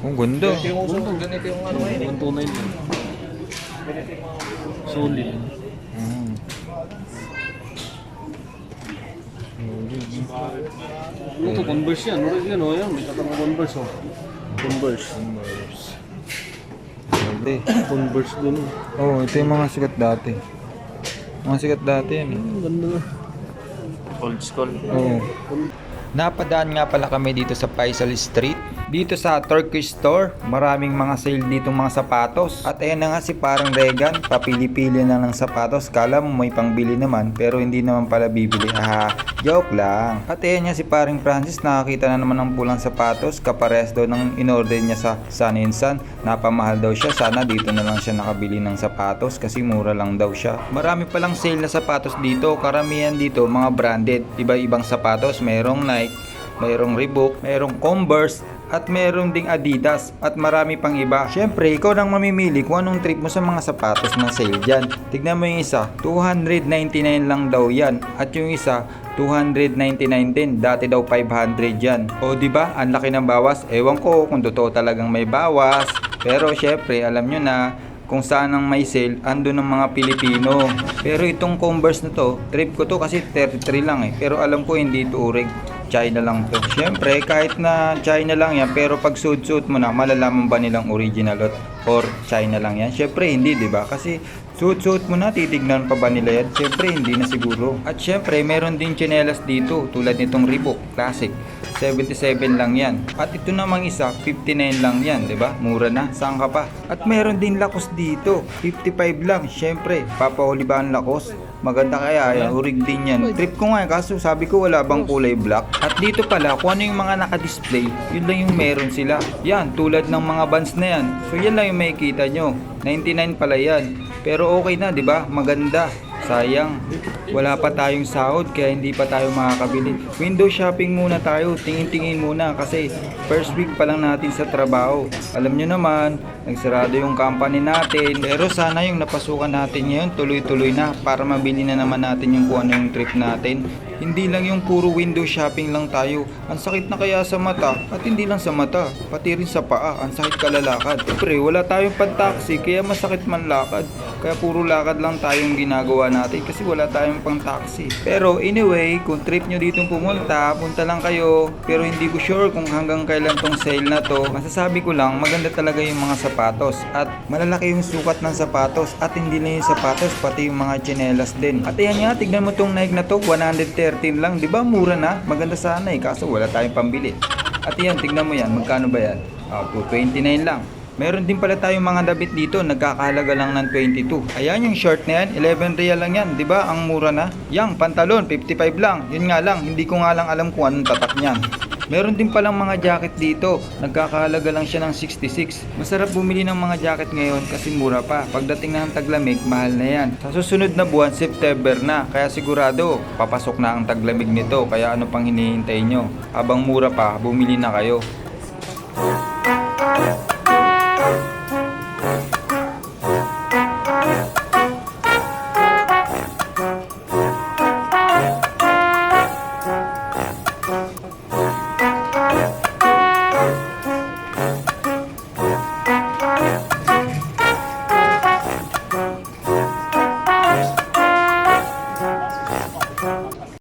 Ang ganda. Ganito yung ano ngayon. 129 yan. Solid. Mm. Ano to? Converse yan. Ano yan o yan? May katang Converse o. Converse. Ganda eh. Converse dun. Oh, ito yung mga sikat dati. Mga sikat dati yan eh. Ganda na. Old school. Oo. Napadaan nga pala kami dito sa Faisal Street. Dito sa Turkish store, maraming mga sale dito mga sapatos. At ayan na nga si parang Regan, papili-pili na ng sapatos. Kala mo may pangbili naman, pero hindi naman pala bibili. Haha, joke lang. At ayan nga si parang Francis, nakakita na naman ng pulang sapatos. Kapares daw ng in-order niya sa Sun & Sun. Napamahal daw siya, sana dito na lang siya nakabili ng sapatos kasi mura lang daw siya. Marami palang sale na sapatos dito, karamihan dito mga branded. Iba-ibang sapatos, mayroong Nike, mayroong Reebok, mayroong Converse, at meron ding Adidas at marami pang iba. Syempre, ikaw nang mamimili kung anong trip mo sa mga sapatos na sale dyan. Tignan mo yung isa, 299 lang daw yan. At yung isa, 299 din. Dati daw 500 yan. O diba, ang laki ng bawas. Ewan ko kung totoo talagang may bawas. Pero syempre, alam nyo na, kung saan ang may sale, ando ng mga Pilipino. Pero itong Converse na to, trip ko to kasi 33 lang eh. Pero alam ko hindi ito urig. China lang to. Syempre, kahit na China lang yan, pero pag suit mo na, malalaman ba nilang original or China lang yan? Syempre, hindi, di ba? Kasi suit mo na, titignan pa ba nila yan? Syempre, hindi na siguro. At syempre, meron din tsinelas dito, tulad nitong Reebok Classic. 77 lang yan. At ito namang isa, 59 lang yan, di ba? Mura na, saan ka pa? At meron din Lacoste dito, 55 lang. Syempre, papahuli ba ang Lacoste? Maganda kaya yan, urig din yan. Trip ko nga, kaso sabi ko wala bang kulay black. At dito pala, kung ano yung mga naka-display, yun lang yung meron sila. Yan, tulad ng mga bands na yan. So yan lang yung makikita nyo. 99 pala yan. Pero okay na, di ba? Maganda. Sayang, wala pa tayong sahod kaya hindi pa tayo makakabili. Window shopping muna tayo, tingin-tingin muna kasi first week pa lang natin sa trabaho. Alam nyo naman, nagsarado yung company natin. Pero sana yung napasukan natin ngayon tuloy-tuloy na para mabili na naman natin yung kung ano yung trip natin. Hindi lang yung puro window shopping lang tayo. Ang sakit na kaya sa mata at hindi lang sa mata, pati rin sa paa, ang sakit kalalakad. Siyempre, wala tayong pan-taxi kaya masakit man lakad. Kaya puro lakad lang tayong ginagawa natin kasi wala tayong pang taxi. Pero anyway, kung trip nyo dito pumunta, punta lang kayo. Pero hindi ko sure kung hanggang kailan tong sale na to. Masasabi ko lang, maganda talaga yung mga sapatos. At malalaki yung sukat ng sapatos. At hindi lang yung sapatos, pati yung mga tsinelas din. At ayan nga, tignan mo tong Nike na to, 113 lang. Diba mura na? Maganda sana eh, kaso wala tayong pambili. At ayan, tignan mo yan, magkano ba yan? 229 lang. Meron din pala tayong mga damit dito, nagkakahalaga lang ng 22. Ayan yung short na yan, 11 real lang yan, 'di ba? Ang mura na. Yang pantalon, 55 lang. Yun nga lang, hindi ko nga lang alam kung anong tatak niyan. Meron din palang mga jacket dito, nagkakahalaga lang siya ng 66. Masarap bumili ng mga jacket ngayon kasi mura pa. Pagdating na ng taglamig, mahal na yan. Sa susunod na buwan, September na, kaya sigurado, papasok na ang taglamig nito. Kaya ano pang hinihintay nyo? Habang mura pa, bumili na kayo.